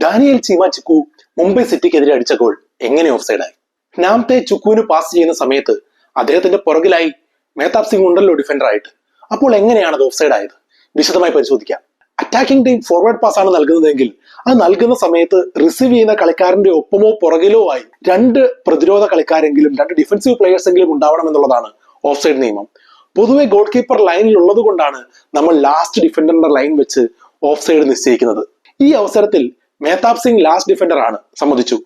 Daniel ചീമാചുക്കു Mumbai സിറ്റിക്കെതിരെ അടിച്ച goal എങ്ങനെ ഓഫ്സൈഡായി? നാംതെ ചുക്കുവിന് pass ചെയ്യുന്ന സമയത്ത് അദ്ദേഹത്തിന്റെ പുറകിലായി മേഹ്താബ് സിംഗ് ഉണ്ടല്ലോ ഡിഫൻഡർ ആയിട്ട്. അപ്പോൾ എങ്ങനെയാണ് അത് ഓഫ്സൈഡ് ആയത്? വിശദമായി പരിശോധിക്കാം. അറ്റാക്കിംഗ് ടീം ഫോർവേഡ് പാസ് ആണ് നൽകുന്നതെങ്കിൽ അത് നൽകുന്ന സമയത്ത് റിസീവ് ചെയ്യുന്ന കളിക്കാരന്റെ ഒപ്പമോ പുറകിലോ ആയി രണ്ട് പ്രതിരോധ കളിക്കാരെങ്കിലും രണ്ട് ഡിഫൻസീവ് പ്ലെയേഴ്സ് എങ്കിലും ഉണ്ടാവണം എന്നുള്ളതാണ് ഓഫ്സൈഡ് നിയമം. പൊതുവെ ഗോൾ കീപ്പർ ലൈനിൽ ഉള്ളത് കൊണ്ടാണ് നമ്മൾ ലാസ്റ്റ് ഡിഫൻഡറിന്റെ ലൈൻ വെച്ച് ഓഫ്സൈഡ് നിശ്ചയിക്കുന്നത്. ഈ അവസരത്തിൽ മേഹ്താബ് സിംഗ് ലാസ്റ്റ് ഡിഫൻഡർ ആണ്, സമ്മതിച്ചു.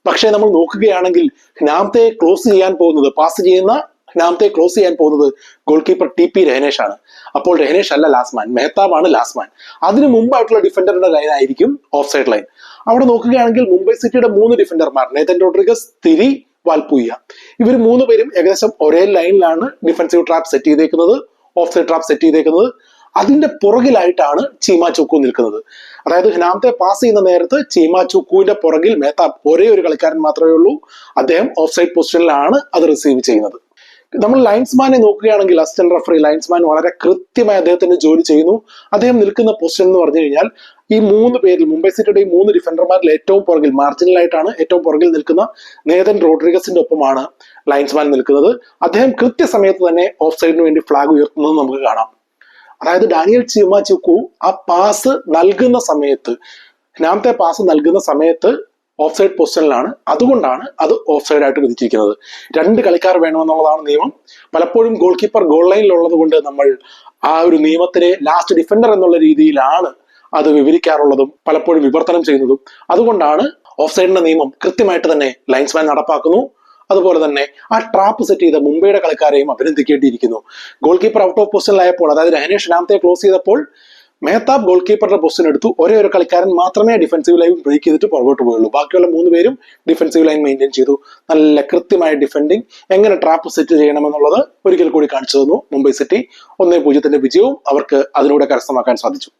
പക്ഷേ നമ്മൾ നോക്കുകയാണെങ്കിൽ നാംതെ ക്ലോസ് ചെയ്യാൻ പോകുന്നത്, പാസ് ചെയ്യുന്ന നാംതെ ക്ലോസ് ചെയ്യാൻ പോകുന്നത് ഗോൾ കീപ്പർ TP രഹനേഷ് ആണ്. അപ്പോൾ രഹനേഷ് അല്ല ലാസ്റ്റ് മാൻ, മെഹ്താബ് ആണ് ലാസ്റ്റ് മാൻ. അതിന് മുമ്പായിട്ടുള്ള ഡിഫൻഡറിന്റെ ലൈൻ ആയിരിക്കും ഓഫ്സൈഡ് ലൈൻ. അവിടെ നോക്കുകയാണെങ്കിൽ മുംബൈ സിറ്റിയുടെ 3 ഡിഫൻഡർമാർ, നേതൻ റോഡ്രിഗസ്, തിരി, വാൽപൂയ, ഇവർ 3 പേരും ഏകദേശം ഒരേ ലൈനിലാണ് ഡിഫൻസീവ് ട്രാപ്പ് സെറ്റ് ചെയ്തേക്കുന്നത്, ഓഫ്സൈഡ് ട്രാപ്പ് സെറ്റ് ചെയ്തേക്കുന്നത്. അതിന്റെ പുറകിലായിട്ടാണ് ചീമാചുക്കു നിൽക്കുന്നത്. അതായത് നാംതെ പാസ് ചെയ്യുന്ന നേരത്ത് ചീമാചുക്കുവിന്റെ പുറകിൽ മേഹ്താബ്, ഒരേ ഒരു കളിക്കാരൻ മാത്രമേ ഉള്ളൂ. അദ്ദേഹം ഓഫ്സൈഡ് പൊസിഷനിലാണ് അത് റിസീവ് ചെയ്യുന്നത്. നമ്മൾ ലൈൻസ്മാനെ നോക്കുകയാണെങ്കിൽ അസിസ്റ്റന്റ് റഫറി ലൈൻസ്മാൻ വളരെ കൃത്യമായി അദ്ദേഹത്തിന്റെ ജോലി ചെയ്യുന്നു. അദ്ദേഹം നിൽക്കുന്ന പൊസിഷൻ എന്ന് പറഞ്ഞു കഴിഞ്ഞാൽ ഈ 3 പേരിൽ, മുംബൈ സിറ്റിയുടെ ഈ 3 ഡിഫൻഡർമാരിൽ ഏറ്റവും പുറകിൽ, മാർജിനലായിട്ടാണ് ഏറ്റവും പുറകിൽ നിൽക്കുന്ന നേതൻ റോഡ്രിഗസിന്റെ ഒപ്പമാണ് ലൈൻസ്മാൻ നിൽക്കുന്നത്. അദ്ദേഹം കൃത്യസമയത്ത് തന്നെ ഓഫ്സൈഡിന് വേണ്ടി ഫ്ലാഗ് ഉയർത്തുന്നത് നമുക്ക് കാണാം. അതായത് ഡാനിയൽ ചീമാചുക്കു ആ പാസ് നൽകുന്ന സമയത്ത്, നാംതെ പാസ് നൽകുന്ന സമയത്ത് ഓഫ്സൈഡ് പൊസിഷനിലാണ്. അതുകൊണ്ടാണ് അത് ഓഫ്സൈഡ് ആയിട്ട് വിധിച്ചിരിക്കുന്നത്. 2 കളിക്കാർ വേണമെന്നുള്ളതാണ് നിയമം. പലപ്പോഴും ഗോൾ കീപ്പർ ഗോൾ ലൈനിൽ ഉള്ളത് കൊണ്ട് നമ്മൾ ആ ഒരു നിയമത്തിനെ ലാസ്റ്റ് ഡിഫൻഡർ എന്നുള്ള രീതിയിലാണ് അത് വിവരിക്കാറുള്ളതും പലപ്പോഴും വിവർത്തനം ചെയ്യുന്നതും. അതുകൊണ്ടാണ് ഓഫ്സൈഡിന്റെ നിയമം കൃത്യമായിട്ട് തന്നെ ലൈൻസ്മാൻ നടപ്പാക്കുന്നു. അതുപോലെ തന്നെ ആ ട്രാപ്പ് സെറ്റ് ചെയ്ത മുംബൈയുടെ കളിക്കാരെയും അഭിനന്ദിക്കേണ്ടിയിരിക്കുന്നു. ഗോൾ കീപ്പർ ഔട്ട് ഓഫ് പൊസിഷനിലായപ്പോൾ, അതായത് രഹനേഷ് നാംതെ ക്ലോസ് ചെയ്തപ്പോൾ മേഹ്താബ് ഗോൾ കീപ്പറുടെ പൊസിഷൻ എടുത്തു. ഒരേ ഒരു കളിക്കാരൻ മാത്രമേ ഡിഫൻസീവ് ലൈൻ ബ്രേക്ക് ചെയ്തിട്ട് പുറകോട്ട് പോയുള്ളൂ. ബാക്കിയുള്ള 3 പേരും ഡിഫൻസീവ് ലൈൻ മെയിൻറ്റെയിൻ ചെയ്തു. നല്ല കൃത്യമായ ഡിഫെൻഡിങ്, എങ്ങനെ ട്രാപ്പ് സെറ്റ് ചെയ്യണമെന്നുള്ളത് ഒരിക്കൽ കൂടി കാണിച്ചു തന്നു മുംബൈ സിറ്റി. 1-0 വിജയവും അവർക്ക് അതിലൂടെ കരസ്ഥമാക്കാൻ സാധിച്ചു.